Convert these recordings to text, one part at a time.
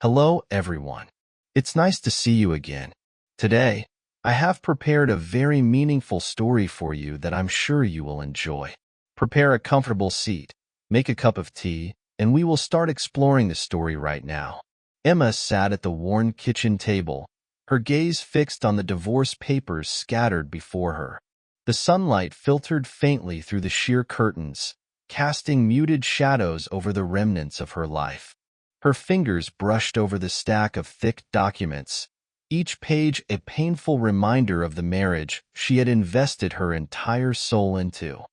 Hello, everyone. It's nice to see you again. Today, I have prepared a very meaningful story for you that I'm sure you will enjoy. Prepare a comfortable seat, make a cup of tea, and we will start exploring the story right now. Emma sat at the worn kitchen table, her gaze fixed on the divorce papers scattered before her. The sunlight filtered faintly through the sheer curtains, casting muted shadows over the remnants of her life. Her fingers brushed over the stack of thick documents, each page a painful reminder of the marriage she had invested her entire soul into.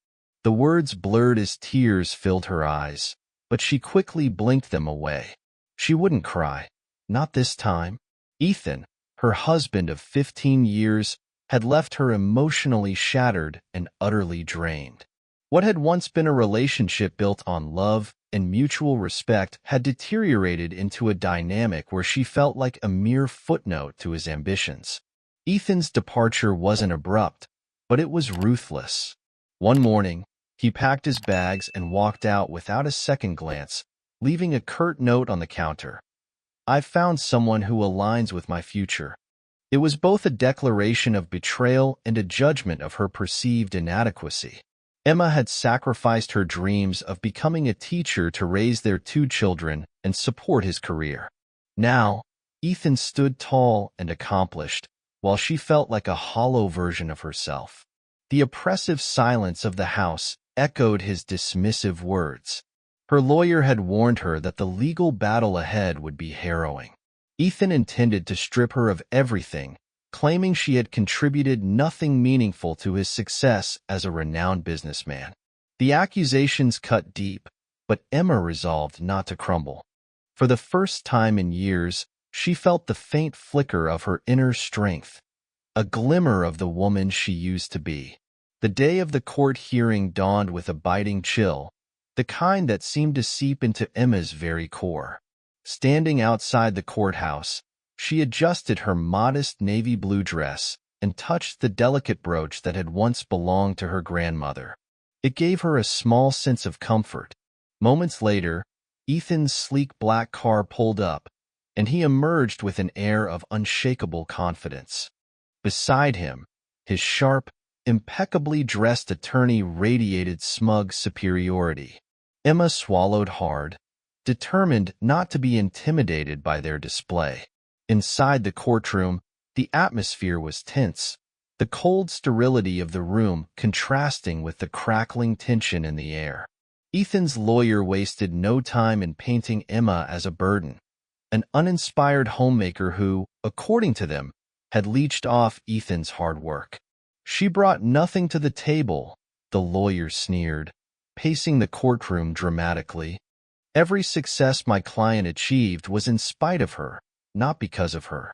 The words blurred as tears filled her eyes, but she quickly blinked them away. She wouldn't cry. Not this time. Ethan, her husband of 15 years, had left her emotionally shattered and utterly drained. What had once been a relationship built on love and mutual respect had deteriorated into a dynamic where she felt like a mere footnote to his ambitions. Ethan's departure wasn't abrupt, but it was ruthless. One morning, he packed his bags and walked out without a second glance, leaving a curt note on the counter. "I've found someone who aligns with my future." It was both a declaration of betrayal and a judgment of her perceived inadequacy. Emma had sacrificed her dreams of becoming a teacher to raise their 2 children and support his career. Now, Ethan stood tall and accomplished, while she felt like a hollow version of herself. The oppressive silence of the house echoed his dismissive words. Her lawyer had warned her that the legal battle ahead would be harrowing. Ethan intended to strip her of everything, claiming she had contributed nothing meaningful to his success as a renowned businessman. The accusations cut deep, but Emma resolved not to crumble. For the first time in years, she felt the faint flicker of her inner strength, a glimmer of the woman she used to be. The day of the court hearing dawned with a biting chill, the kind that seemed to seep into Emma's very core. Standing outside the courthouse, she adjusted her modest navy blue dress and touched the delicate brooch that had once belonged to her grandmother. It gave her a small sense of comfort. Moments later, Ethan's sleek black car pulled up, and he emerged with an air of unshakable confidence. Beside him, his sharp, impeccably dressed attorney radiated smug superiority. Emma swallowed hard, determined not to be intimidated by their display. Inside the courtroom, the atmosphere was tense, the cold sterility of the room contrasting with the crackling tension in the air. Ethan's lawyer wasted no time in painting Emma as a burden, an uninspired homemaker who, according to them, had leached off Ethan's hard work. "She brought nothing to the table," the lawyer sneered, pacing the courtroom dramatically. "Every success my client achieved was in spite of her, not because of her."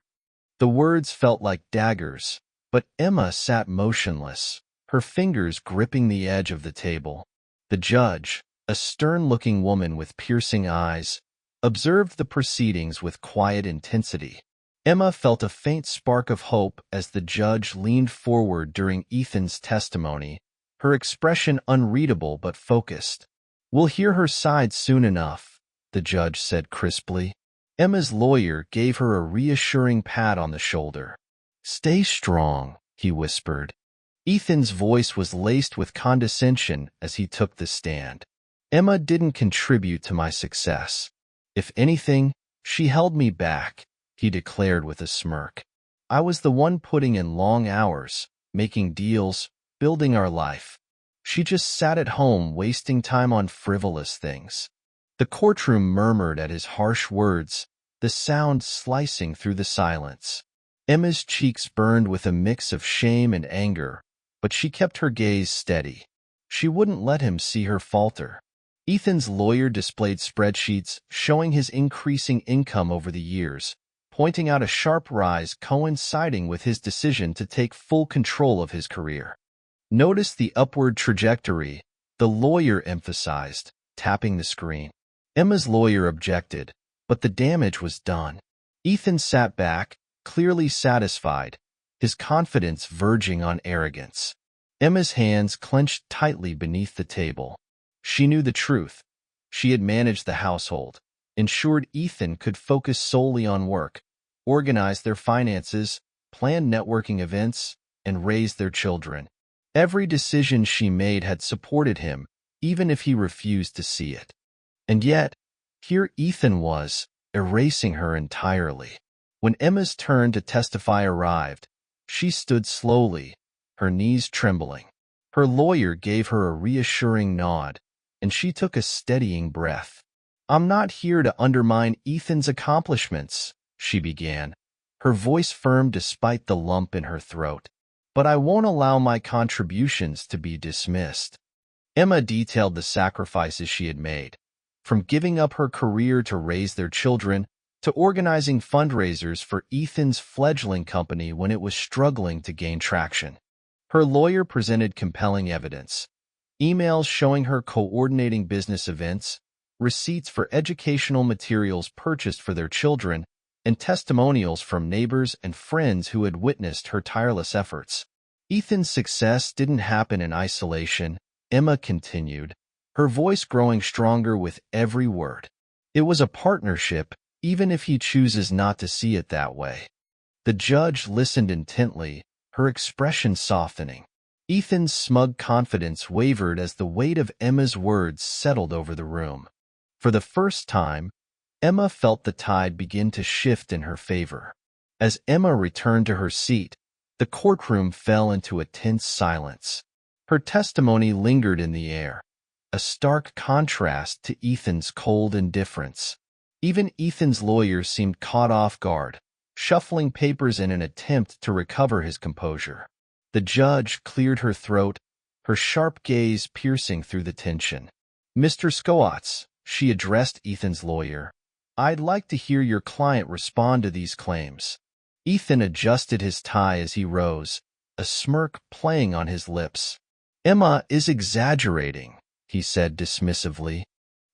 The words felt like daggers, but Emma sat motionless, her fingers gripping the edge of the table. The judge, a stern-looking woman with piercing eyes, observed the proceedings with quiet intensity. Emma felt a faint spark of hope as the judge leaned forward during Ethan's testimony, her expression unreadable but focused. "We'll hear her side soon enough," the judge said crisply. Emma's lawyer gave her a reassuring pat on the shoulder. "Stay strong," he whispered. Ethan's voice was laced with condescension as he took the stand. "Emma didn't contribute to my success. If anything, she held me back," he declared with a smirk. "I was the one putting in long hours, making deals, building our life. She just sat at home wasting time on frivolous things." The courtroom murmured at his harsh words, the sound slicing through the silence. Emma's cheeks burned with a mix of shame and anger, but she kept her gaze steady. She wouldn't let him see her falter. Ethan's lawyer displayed spreadsheets showing his increasing income over the years, pointing out a sharp rise coinciding with his decision to take full control of his career. "Notice the upward trajectory," the lawyer emphasized, tapping the screen. Emma's lawyer objected, but the damage was done. Ethan sat back, clearly satisfied, his confidence verging on arrogance. Emma's hands clenched tightly beneath the table. She knew the truth. She had managed the household, ensured Ethan could focus solely on work, organize their finances, plan networking events, and raise their children. Every decision she made had supported him, even if he refused to see it. And yet, here Ethan was, erasing her entirely. When Emma's turn to testify arrived, she stood slowly, her knees trembling. Her lawyer gave her a reassuring nod, and she took a steadying breath. "I'm not here to undermine Ethan's accomplishments," she began, her voice firm despite the lump in her throat. "But I won't allow my contributions to be dismissed." Emma detailed the sacrifices she had made, from giving up her career to raise their children to organizing fundraisers for Ethan's fledgling company when it was struggling to gain traction. Her lawyer presented compelling evidence: emails showing her coordinating business events, receipts for educational materials purchased for their children, and testimonials from neighbors and friends who had witnessed her tireless efforts. Ethan's success didn't happen in isolation, Emma continued, her voice growing stronger with every word. It was a partnership, even if he chooses not to see it that way. The judge listened intently, her expression softening. Ethan's smug confidence wavered as the weight of Emma's words settled over the room. For the first time, Emma felt the tide begin to shift in her favor. As Emma returned to her seat, the courtroom fell into a tense silence. Her testimony lingered in the air, a stark contrast to Ethan's cold indifference. Even Ethan's lawyer seemed caught off guard, shuffling papers in an attempt to recover his composure. The judge cleared her throat, her sharp gaze piercing through the tension. "Mr. Skowatz," she addressed Ethan's lawyer, "I'd like to hear your client respond to these claims." Ethan adjusted his tie as he rose, a smirk playing on his lips. "Emma is exaggerating," he said dismissively.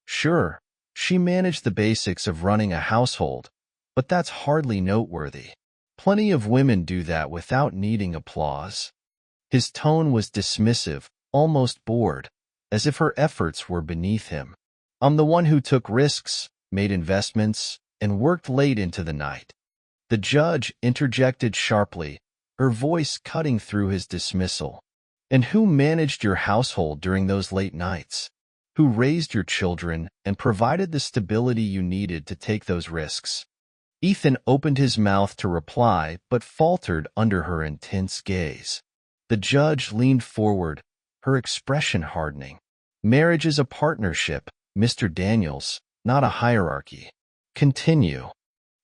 "Sure, she managed the basics of running a household, but that's hardly noteworthy. Plenty of women do that without needing applause." His tone was dismissive, almost bored, as if her efforts were beneath him. "I'm the one who took risks, made investments, and worked late into the night." The judge interjected sharply, her voice cutting through his dismissal. "And who managed your household during those late nights? Who raised your children and provided the stability you needed to take those risks?" Ethan opened his mouth to reply, but faltered under her intense gaze. The judge leaned forward, her expression hardening. "Marriage is a partnership, Mr. Daniels, not a hierarchy. Continue."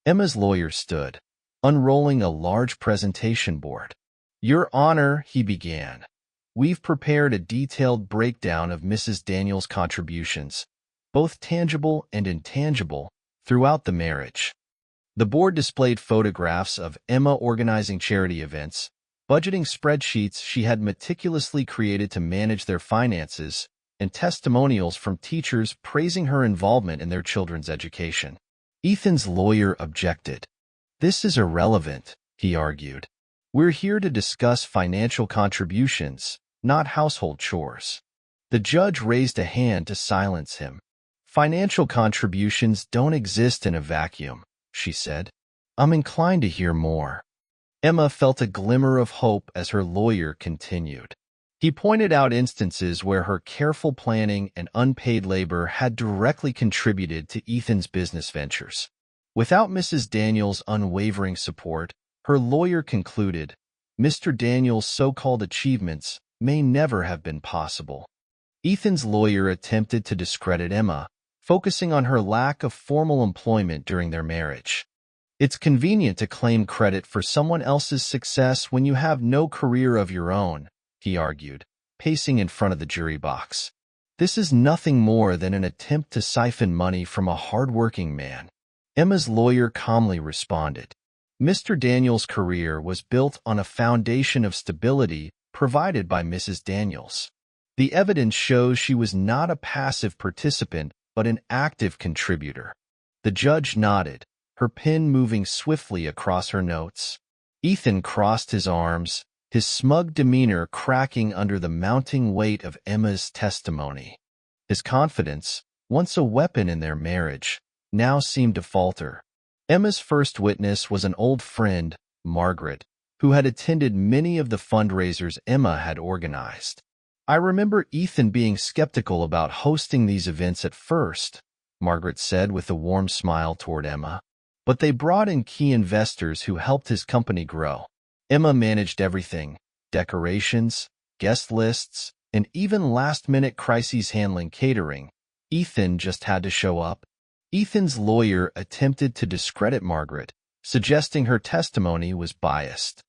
Emma's lawyer stood, unrolling a large presentation board. "Your Honor," he began, "we've prepared a detailed breakdown of Mrs. Daniels' contributions, both tangible and intangible, throughout the marriage." The board displayed photographs of Emma organizing charity events, budgeting spreadsheets she had meticulously created to manage their finances, and testimonials from teachers praising her involvement in their children's education. Ethan's lawyer objected. "This is irrelevant," he argued. "We're here to discuss financial contributions, not household chores." The judge raised a hand to silence him. "Financial contributions don't exist in a vacuum," she said. "I'm inclined to hear more." Emma felt a glimmer of hope as her lawyer continued. He pointed out instances where her careful planning and unpaid labor had directly contributed to Ethan's business ventures. Without Mrs. Daniels' unwavering support, her lawyer concluded, Mr. Daniels' so-called achievements may never have been possible. Ethan's lawyer attempted to discredit Emma, focusing on her lack of formal employment during their marriage. "It's convenient to claim credit for someone else's success when you have no career of your own," he argued, pacing in front of the jury box. "This is nothing more than an attempt to siphon money from a hard-working man." Emma's lawyer calmly responded. Mr. Daniels' career was built on a foundation of stability provided by Mrs. Daniels. The evidence shows she was not a passive participant, but an active contributor. The judge nodded, her pen moving swiftly across her notes. Ethan crossed his arms, his smug demeanor cracking under the mounting weight of Emma's testimony. His confidence, once a weapon in their marriage, now seemed to falter. Emma's first witness was an old friend, Margaret, who had attended many of the fundraisers Emma had organized. "I remember Ethan being skeptical about hosting these events at first," Margaret said with a warm smile toward Emma. "But they brought in key investors who helped his company grow. Emma managed everything: decorations, guest lists, and even last-minute crises handling catering. Ethan just had to show up." Ethan's lawyer attempted to discredit Margaret, suggesting her testimony was biased.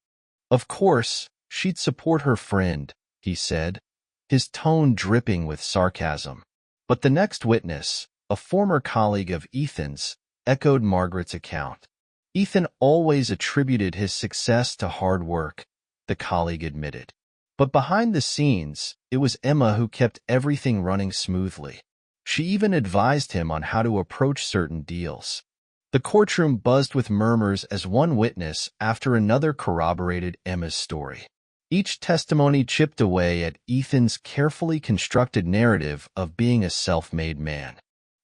"Of course, she'd support her friend," he said, his tone dripping with sarcasm. But the next witness, a former colleague of Ethan's, echoed Margaret's account. "Ethan always attributed his success to hard work," the colleague admitted. "But behind the scenes, it was Emma who kept everything running smoothly. She even advised him on how to approach certain deals." The courtroom buzzed with murmurs as one witness after another corroborated Emma's story. Each testimony chipped away at Ethan's carefully constructed narrative of being a self-made man.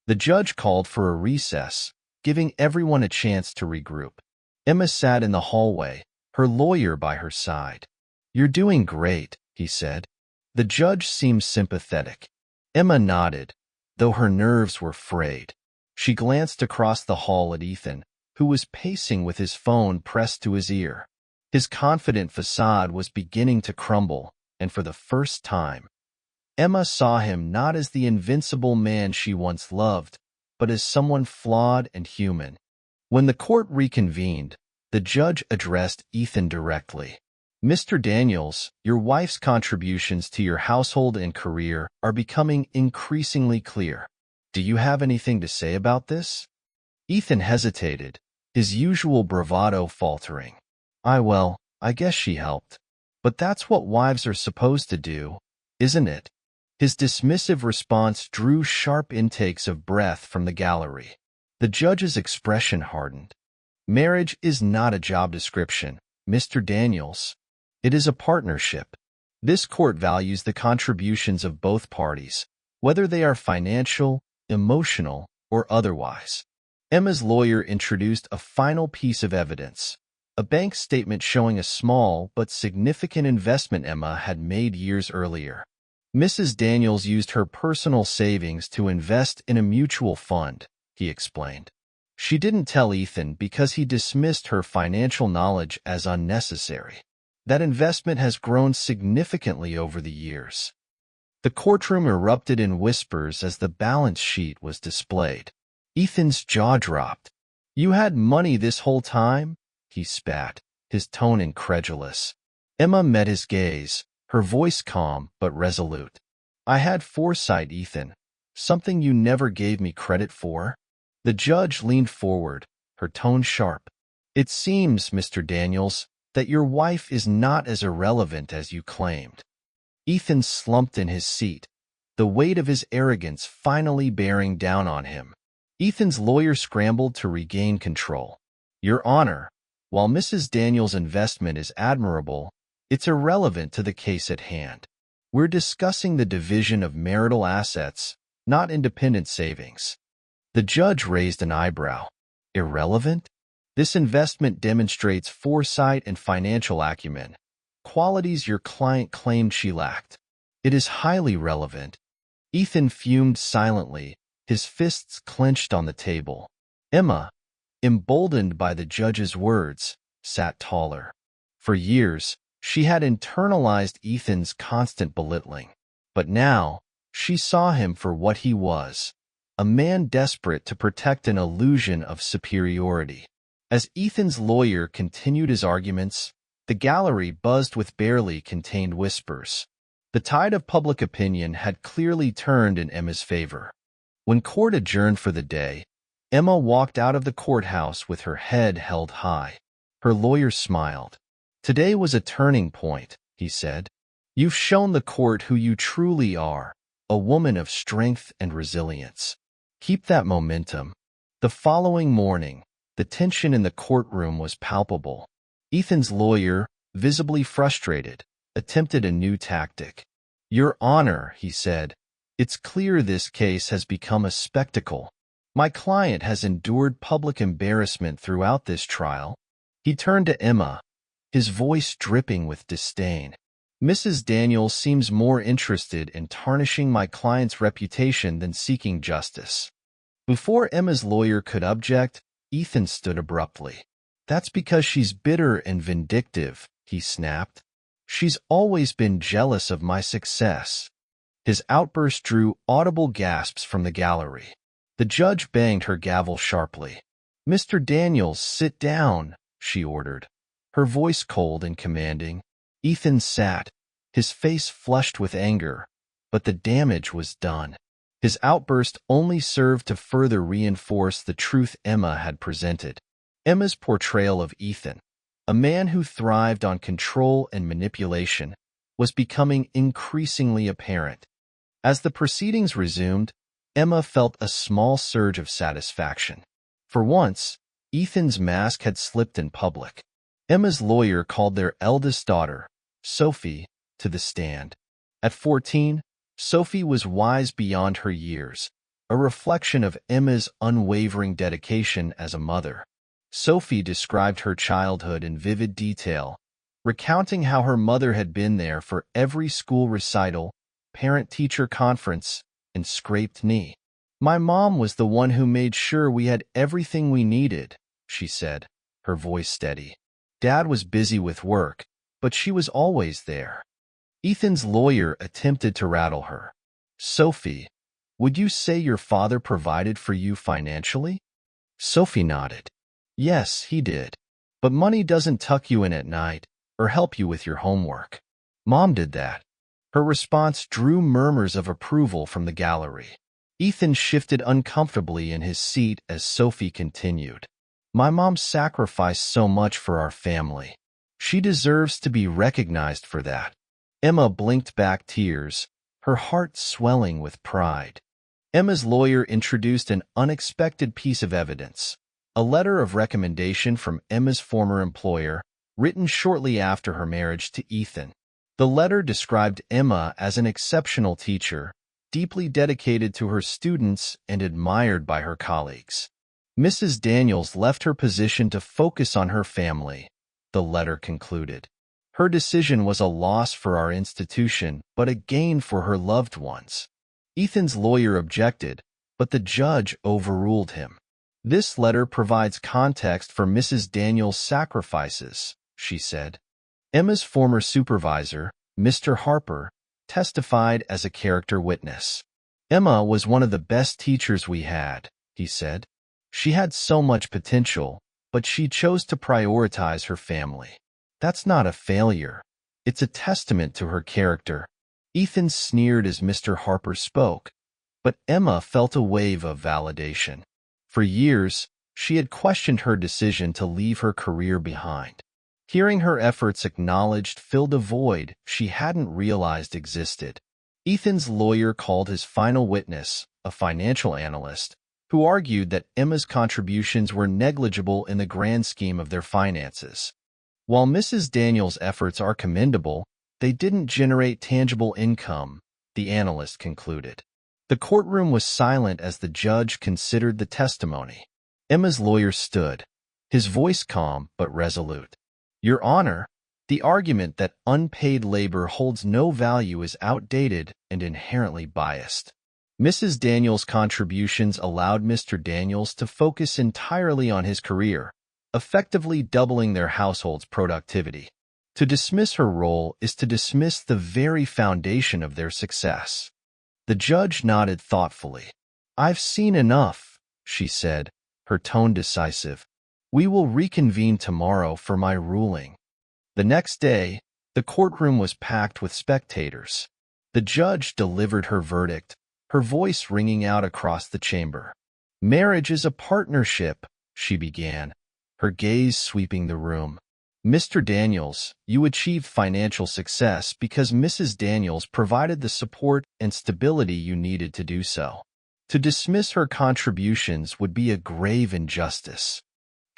The judge called for a recess, giving everyone a chance to regroup. Emma sat in the hallway, her lawyer by her side. "You're doing great," he said. The judge seemed sympathetic. Emma nodded, though her nerves were frayed. She glanced across the hall at Ethan, who was pacing with his phone pressed to his ear. His confident facade was beginning to crumble, and for the first time, Emma saw him not as the invincible man she once loved, but as someone flawed and human. When the court reconvened, the judge addressed Ethan directly. "Mr. Daniels, your wife's contributions to your household and career are becoming increasingly clear. Do you have anything to say about this?" Ethan hesitated, his usual bravado faltering. I guess she helped. But that's what wives are supposed to do, isn't it?" His dismissive response drew sharp intakes of breath from the gallery. The judge's expression hardened. "Marriage is not a job description, Mr. Daniels. It is a partnership. This court values the contributions of both parties, whether they are financial, emotional, or otherwise." Emma's lawyer introduced a final piece of evidence, a bank statement showing a small but significant investment Emma had made years earlier. "Mrs. Daniels used her personal savings to invest in a mutual fund," he explained. "She didn't tell Ethan because he dismissed her financial knowledge as unnecessary. That investment has grown significantly over the years." The courtroom erupted in whispers as the balance sheet was displayed. Ethan's jaw dropped. "You had money this whole time?" he spat, his tone incredulous. Emma met his gaze, her voice calm but resolute. "I had foresight, Ethan, something you never gave me credit for." The judge leaned forward, her tone sharp. "It seems, Mr. Daniels, that your wife is not as irrelevant as you claimed." Ethan slumped in his seat, the weight of his arrogance finally bearing down on him. Ethan's lawyer scrambled to regain control. "Your Honor, while Mrs. Daniels' investment is admirable, it's irrelevant to the case at hand. We're discussing the division of marital assets, not independent savings." The judge raised an eyebrow. "Irrelevant? This investment demonstrates foresight and financial acumen, qualities your client claimed she lacked. It is highly relevant." Ethan fumed silently, his fists clenched on the table. Emma, emboldened by the judge's words, sat taller. For years, she had internalized Ethan's constant belittling. But now, she saw him for what he was, a man desperate to protect an illusion of superiority. As Ethan's lawyer continued his arguments, the gallery buzzed with barely contained whispers. The tide of public opinion had clearly turned in Emma's favor. When court adjourned for the day, Emma walked out of the courthouse with her head held high. Her lawyer smiled. "Today was a turning point," he said. "You've shown the court who you truly are, a woman of strength and resilience. Keep that momentum." The following morning, the tension in the courtroom was palpable. Ethan's lawyer, visibly frustrated, attempted a new tactic. "Your Honor," he said, "it's clear this case has become a spectacle. My client has endured public embarrassment throughout this trial. He turned to Emma, his voice dripping with disdain. Mrs. Daniels seems more interested in tarnishing my client's reputation than seeking justice. Before Emma's lawyer could object, Ethan stood abruptly. That's because she's bitter and vindictive, he snapped. She's always been jealous of my success. His outburst drew audible gasps from the gallery. The judge banged her gavel sharply. Mr. Daniels, sit down, she ordered, her voice cold and commanding. Ethan sat, his face flushed with anger, but the damage was done. His outburst only served to further reinforce the truth Emma had presented. Emma's portrayal of Ethan, a man who thrived on control and manipulation, was becoming increasingly apparent. As the proceedings resumed, Emma felt a small surge of satisfaction. For once, Ethan's mask had slipped in public. Emma's lawyer called their eldest daughter, Sophie, to the stand. At 14, Sophie was wise beyond her years, a reflection of Emma's unwavering dedication as a mother. Sophie described her childhood in vivid detail, recounting how her mother had been there for every school recital, parent-teacher conference, and scraped knee. My mom was the one who made sure we had everything we needed, she said, her voice steady. Dad was busy with work, but she was always there. Ethan's lawyer attempted to rattle her. Sophie, would you say your father provided for you financially? Sophie nodded. Yes, he did. But money doesn't tuck you in at night or help you with your homework. Mom did that. Her response drew murmurs of approval from the gallery. Ethan shifted uncomfortably in his seat as Sophie continued. My mom sacrificed so much for our family. She deserves to be recognized for that. Emma blinked back tears, her heart swelling with pride. Emma's lawyer introduced an unexpected piece of evidence, a letter of recommendation from Emma's former employer, written shortly after her marriage to Ethan. The letter described Emma as an exceptional teacher, deeply dedicated to her students and admired by her colleagues. Mrs. Daniels left her position to focus on her family, the letter concluded. Her decision was a loss for our institution, but a gain for her loved ones. Ethan's lawyer objected, but the judge overruled him. This letter provides context for Mrs. Daniels' sacrifices, she said. Emma's former supervisor, Mr. Harper, testified as a character witness. Emma was one of the best teachers we had, he said. She had so much potential, but she chose to prioritize her family. That's not a failure. It's a testament to her character. Ethan sneered as Mr. Harper spoke, but Emma felt a wave of validation. For years, she had questioned her decision to leave her career behind. Hearing her efforts acknowledged filled a void she hadn't realized existed. Ethan's lawyer called his final witness, a financial analyst, who argued that Emma's contributions were negligible in the grand scheme of their finances. While Mrs. Daniels' efforts are commendable, they didn't generate tangible income, the analyst concluded. The courtroom was silent as the judge considered the testimony. Emma's lawyer stood, his voice calm but resolute. Your Honor, the argument that unpaid labor holds no value is outdated and inherently biased. Mrs. Daniels' contributions allowed Mr. Daniels to focus entirely on his career, effectively doubling their household's productivity. To dismiss her role is to dismiss the very foundation of their success. The judge nodded thoughtfully. I've seen enough, she said, her tone decisive. We will reconvene tomorrow for my ruling. The next day, the courtroom was packed with spectators. The judge delivered her verdict, her voice ringing out across the chamber. Marriage is a partnership, she began, her gaze sweeping the room. Mr. Daniels, you achieved financial success because Mrs. Daniels provided the support and stability you needed to do so. To dismiss her contributions would be a grave injustice.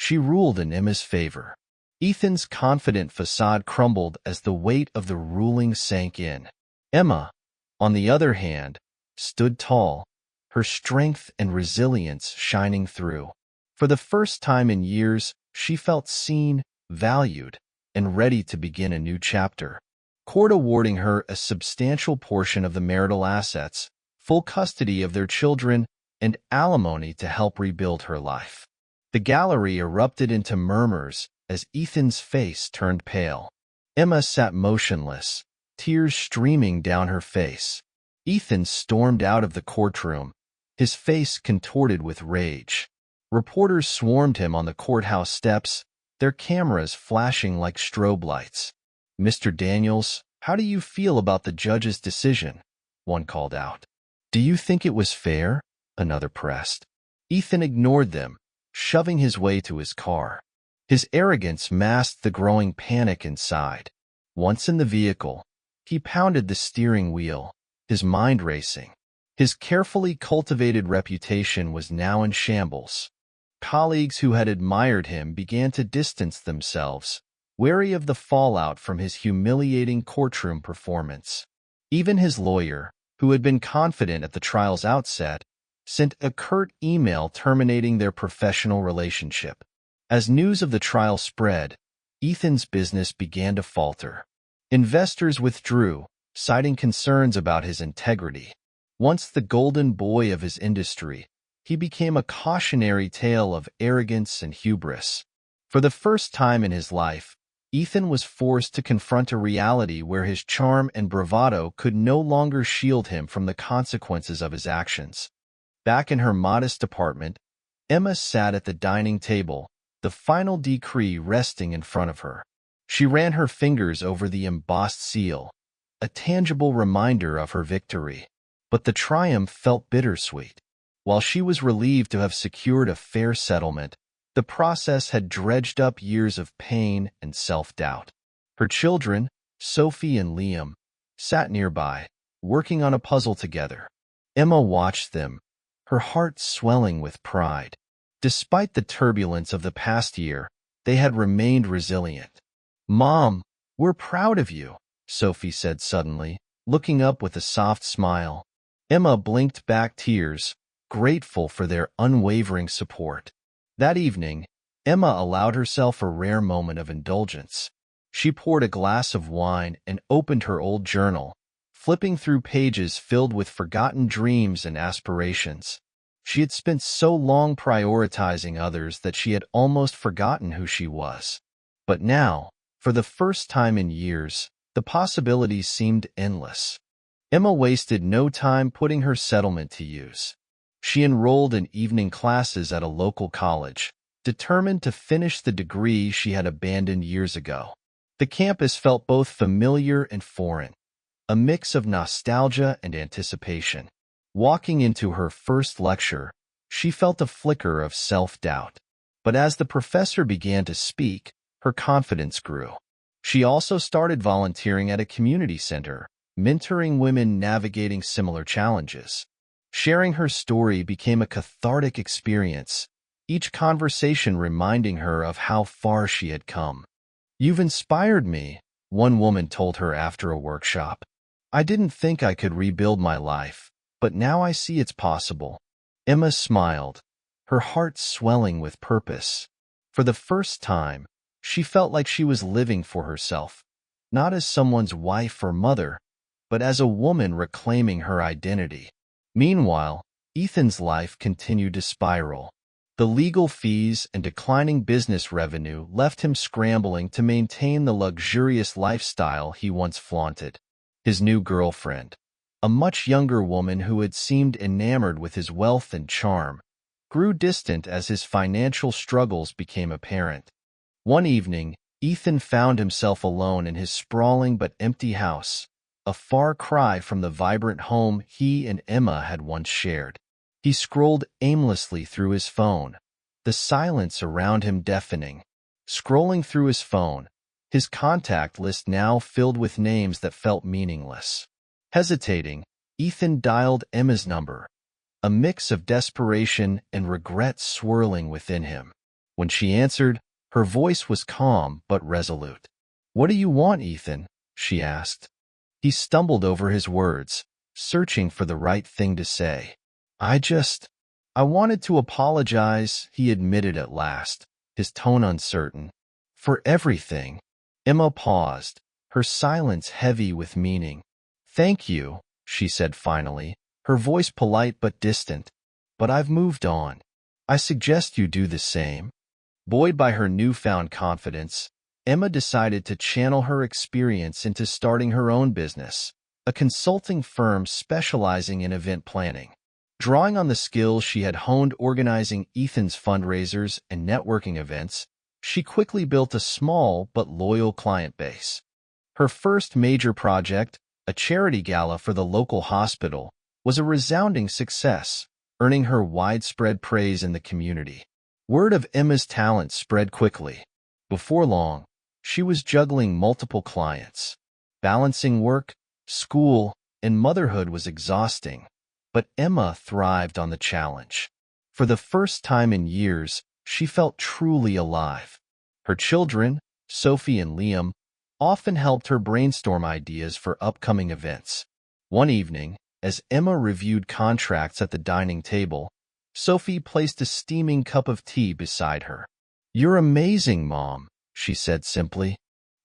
She ruled in Emma's favor. Ethan's confident facade crumbled as the weight of the ruling sank in. Emma, on the other hand, stood tall, her strength and resilience shining through. For the first time in years, she felt seen, valued, and ready to begin a new chapter. Court awarding her a substantial portion of the marital assets, full custody of their children, and alimony to help rebuild her life. The gallery erupted into murmurs as Ethan's face turned pale. Emma sat motionless, tears streaming down her face. Ethan stormed out of the courtroom, his face contorted with rage. Reporters swarmed him on the courthouse steps, their cameras flashing like strobe lights. "Mr. Daniels, how do you feel about the judge's decision?" one called out. "Do you think it was fair?" another pressed. Ethan ignored them, shoving his way to his car. His arrogance masked the growing panic inside. Once in the vehicle, he pounded the steering wheel, his mind racing. His carefully cultivated reputation was now in shambles. Colleagues who had admired him began to distance themselves, wary of the fallout from his humiliating courtroom performance. Even his lawyer, who had been confident at the trial's outset, sent a curt email terminating their professional relationship. As news of the trial spread, Ethan's business began to falter. Investors withdrew, citing concerns about his integrity. Once the golden boy of his industry, he became a cautionary tale of arrogance and hubris. For the first time in his life, Ethan was forced to confront a reality where his charm and bravado could no longer shield him from the consequences of his actions. Back in her modest apartment, Emma sat at the dining table, the final decree resting in front of her. She ran her fingers over the embossed seal, a tangible reminder of her victory. But the triumph felt bittersweet. While she was relieved to have secured a fair settlement, the process had dredged up years of pain and self-doubt. Her children, Sophie and Liam, sat nearby, working on a puzzle together. Emma watched them, her heart swelling with pride. Despite the turbulence of the past year, they had remained resilient. "Mom, we're proud of you," Sophie said suddenly, looking up with a soft smile. Emma blinked back tears, grateful for their unwavering support. That evening, Emma allowed herself a rare moment of indulgence. She poured a glass of wine and opened her old journal, flipping through pages filled with forgotten dreams and aspirations. She had spent so long prioritizing others that she had almost forgotten who she was. But now, for the first time in years, the possibilities seemed endless. Emma wasted no time putting her settlement to use. She enrolled in evening classes at a local college, determined to finish the degree she had abandoned years ago. The campus felt both familiar and foreign, a mix of nostalgia and anticipation. Walking into her first lecture, she felt a flicker of self-doubt. But as the professor began to speak, her confidence grew. She also started volunteering at a community center, mentoring women navigating similar challenges. Sharing her story became a cathartic experience, each conversation reminding her of how far she had come. "You've inspired me," one woman told her after a workshop. "I didn't think I could rebuild my life, but now I see it's possible." Emma smiled, her heart swelling with purpose. For the first time, she felt like she was living for herself, not as someone's wife or mother, but as a woman reclaiming her identity. Meanwhile, Ethan's life continued to spiral. The legal fees and declining business revenue left him scrambling to maintain the luxurious lifestyle he once flaunted. His new girlfriend, a much younger woman who had seemed enamored with his wealth and charm, grew distant as his financial struggles became apparent. One evening, Ethan found himself alone in his sprawling but empty house, a far cry from the vibrant home he and Emma had once shared. He scrolled aimlessly through his phone, the silence around him deafening. Scrolling through his phone, his contact list now filled with names that felt meaningless. Hesitating, Ethan dialed Emma's number, a mix of desperation and regret swirling within him. When she answered, her voice was calm but resolute. "What do you want, Ethan?" she asked. He stumbled over his words, searching for the right thing to say. I wanted to apologize, he admitted at last, his tone uncertain. For everything. Emma paused, her silence heavy with meaning. Thank you, she said finally, her voice polite but distant. But I've moved on. I suggest you do the same. Buoyed by her newfound confidence, Emma decided to channel her experience into starting her own business, a consulting firm specializing in event planning. Drawing on the skills she had honed organizing Ethan's fundraisers and networking events, she quickly built a small but loyal client base. Her first major project, a charity gala for the local hospital, was a resounding success, earning her widespread praise in the community. Word of Emma's talent spread quickly. Before long, she was juggling multiple clients. Balancing work, school, and motherhood was exhausting, but Emma thrived on the challenge. For the first time in years, she felt truly alive. Her children, Sophie and Liam, often helped her brainstorm ideas for upcoming events. One evening, as Emma reviewed contracts at the dining table, Sophie placed a steaming cup of tea beside her. "You're amazing, Mom," she said simply.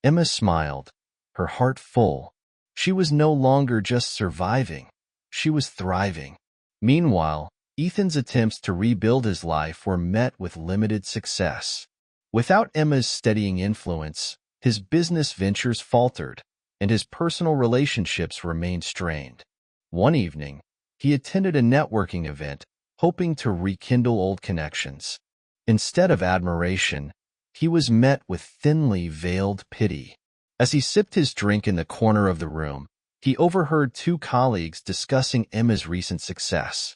Emma smiled, her heart full. She was no longer just surviving. She was thriving. Meanwhile, Ethan's attempts to rebuild his life were met with limited success. Without Emma's steadying influence, his business ventures faltered, and his personal relationships remained strained. One evening, he attended a networking event, hoping to rekindle old connections. Instead of admiration, he was met with thinly veiled pity. As he sipped his drink in the corner of the room, he overheard two colleagues discussing Emma's recent success.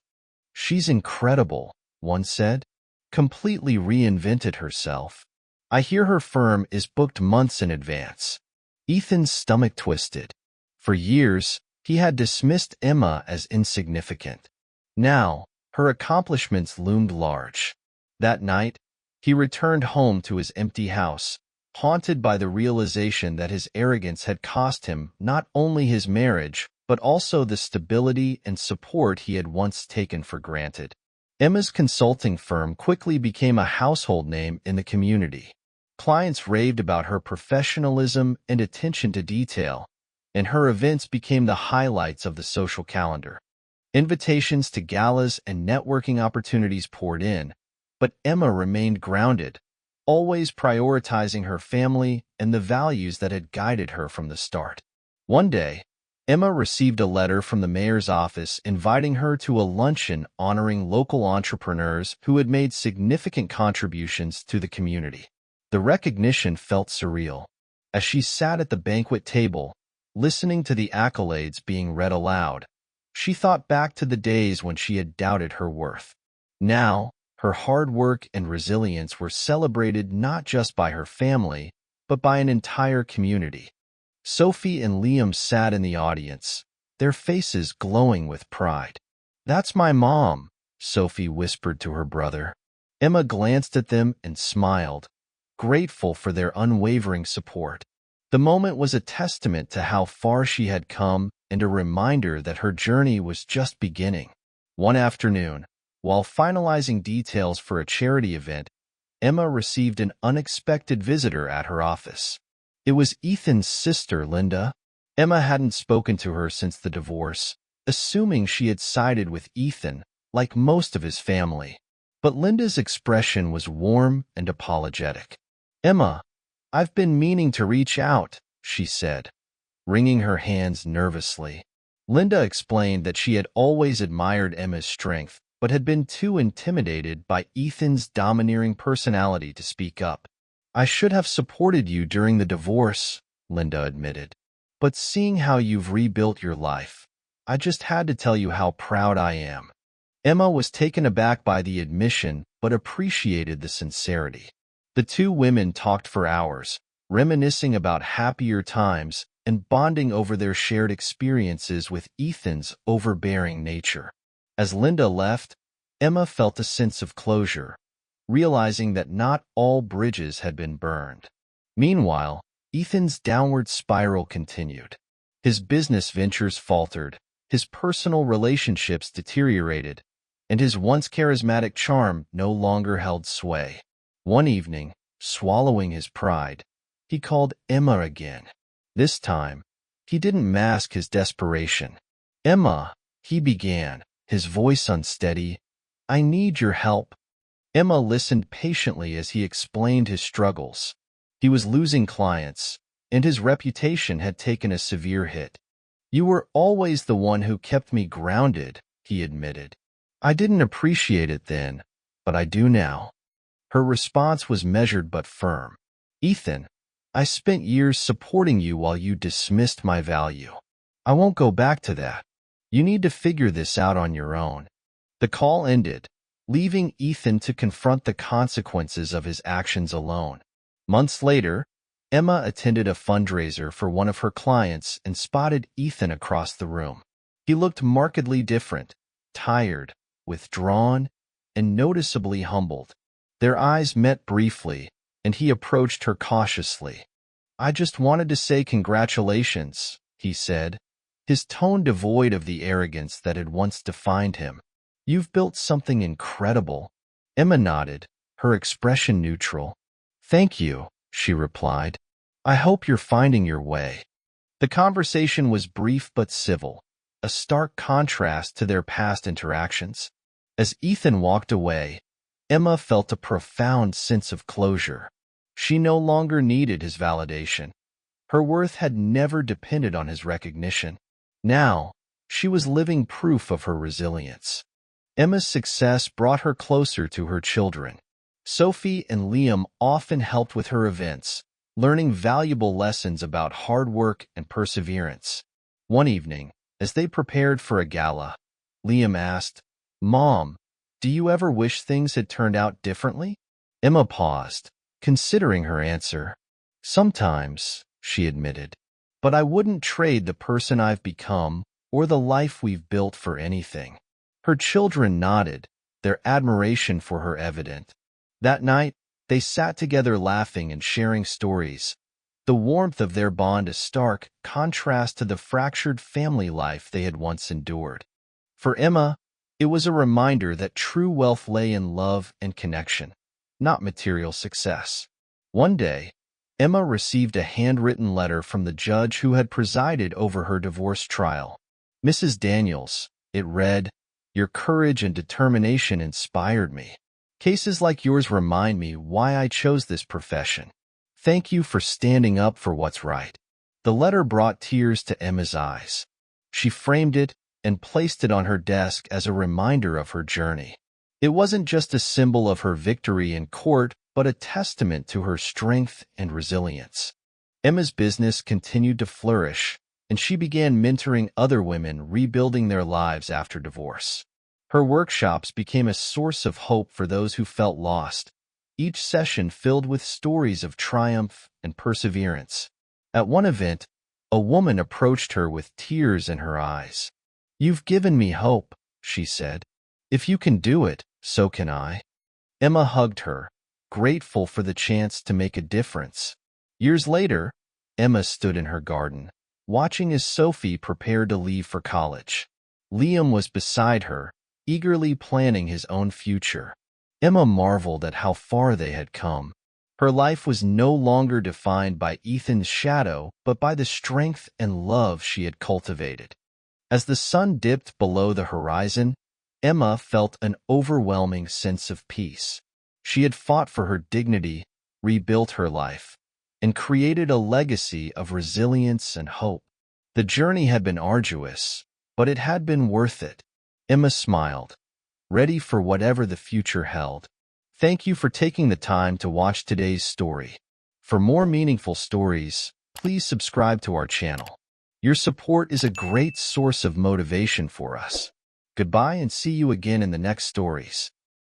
"She's incredible," one said. "Completely reinvented herself. I hear her firm is booked months in advance." Ethan's stomach twisted. For years, he had dismissed Emma as insignificant. Now, her accomplishments loomed large. That night, he returned home to his empty house, haunted by the realization that his arrogance had cost him not only his marriage, but also the stability and support he had once taken for granted. Emma's consulting firm quickly became a household name in the community. Clients raved about her professionalism and attention to detail, and her events became the highlights of the social calendar. Invitations to galas and networking opportunities poured in, but Emma remained grounded, always prioritizing her family and the values that had guided her from the start. One day, Emma received a letter from the mayor's office inviting her to a luncheon honoring local entrepreneurs who had made significant contributions to the community. The recognition felt surreal. As she sat at the banquet table, listening to the accolades being read aloud, she thought back to the days when she had doubted her worth. Now, her hard work and resilience were celebrated not just by her family, but by an entire community. Sophie and Liam sat in the audience, their faces glowing with pride. "That's my mom," Sophie whispered to her brother. Emma glanced at them and smiled, grateful for their unwavering support. The moment was a testament to how far she had come and a reminder that her journey was just beginning. One afternoon, while finalizing details for a charity event, Emma received an unexpected visitor at her office. It was Ethan's sister, Linda. Emma hadn't spoken to her since the divorce, assuming she had sided with Ethan, like most of his family. But Linda's expression was warm and apologetic. "Emma, I've been meaning to reach out," she said, wringing her hands nervously. Linda explained that she had always admired Emma's strength, but had been too intimidated by Ethan's domineering personality to speak up. "I should have supported you during the divorce," Linda admitted. "But seeing how you've rebuilt your life, I just had to tell you how proud I am." Emma was taken aback by the admission, but appreciated the sincerity. The two women talked for hours, reminiscing about happier times and bonding over their shared experiences with Ethan's overbearing nature. As Linda left, Emma felt a sense of closure, realizing that not all bridges had been burned. Meanwhile, Ethan's downward spiral continued. His business ventures faltered, his personal relationships deteriorated, and his once charismatic charm no longer held sway. One evening, swallowing his pride, he called Emma again. This time, he didn't mask his desperation. "Emma," he began, his voice unsteady, "I need your help." Emma listened patiently as he explained his struggles. He was losing clients, and his reputation had taken a severe hit. "You were always the one who kept me grounded," he admitted. "I didn't appreciate it then, but I do now." Her response was measured but firm. "Ethan, I spent years supporting you while you dismissed my value. I won't go back to that. You need to figure this out on your own." The call ended, leaving Ethan to confront the consequences of his actions alone. Months later, Emma attended a fundraiser for one of her clients and spotted Ethan across the room. He looked markedly different, tired, withdrawn, and noticeably humbled. Their eyes met briefly, and he approached her cautiously. "I just wanted to say congratulations," he said, his tone devoid of the arrogance that had once defined him. "You've built something incredible." Emma nodded, her expression neutral. "Thank you," she replied. "I hope you're finding your way." The conversation was brief but civil, a stark contrast to their past interactions. As Ethan walked away, Emma felt a profound sense of closure. She no longer needed his validation. Her worth had never depended on his recognition. Now, she was living proof of her resilience. Emma's success brought her closer to her children. Sophie and Liam often helped with her events, learning valuable lessons about hard work and perseverance. One evening, as they prepared for a gala, Liam asked, "Mom, do you ever wish things had turned out differently?" Emma paused, considering her answer. "Sometimes," she admitted, "but I wouldn't trade the person I've become or the life we've built for anything." Her children nodded, their admiration for her evident. That night, they sat together laughing and sharing stories, the warmth of their bond a stark contrast to the fractured family life they had once endured. For Emma, it was a reminder that true wealth lay in love and connection, not material success. One day, Emma received a handwritten letter from the judge who had presided over her divorce trial. "Mrs. Daniels," it read, "your courage and determination inspired me. Cases like yours remind me why I chose this profession. Thank you for standing up for what's right." The letter brought tears to Emma's eyes. She framed it and placed it on her desk as a reminder of her journey. It wasn't just a symbol of her victory in court, but a testament to her strength and resilience. Emma's business continued to flourish, and she began mentoring other women rebuilding their lives after divorce. Her workshops became a source of hope for those who felt lost, each session filled with stories of triumph and perseverance. At one event, a woman approached her with tears in her eyes. "You've given me hope," she said. "If you can do it, so can I." Emma hugged her, grateful for the chance to make a difference. Years later, Emma stood in her garden, watching as Sophie prepared to leave for college. Liam was beside her, eagerly planning his own future. Emma marveled at how far they had come. Her life was no longer defined by Ethan's shadow, but by the strength and love she had cultivated. As the sun dipped below the horizon, Emma felt an overwhelming sense of peace. She had fought for her dignity, rebuilt her life, and created a legacy of resilience and hope. The journey had been arduous, but it had been worth it. Emma smiled, ready for whatever the future held. Thank you for taking the time to watch today's story. For more meaningful stories, please subscribe to our channel. Your support is a great source of motivation for us. Goodbye and see you again in the next stories.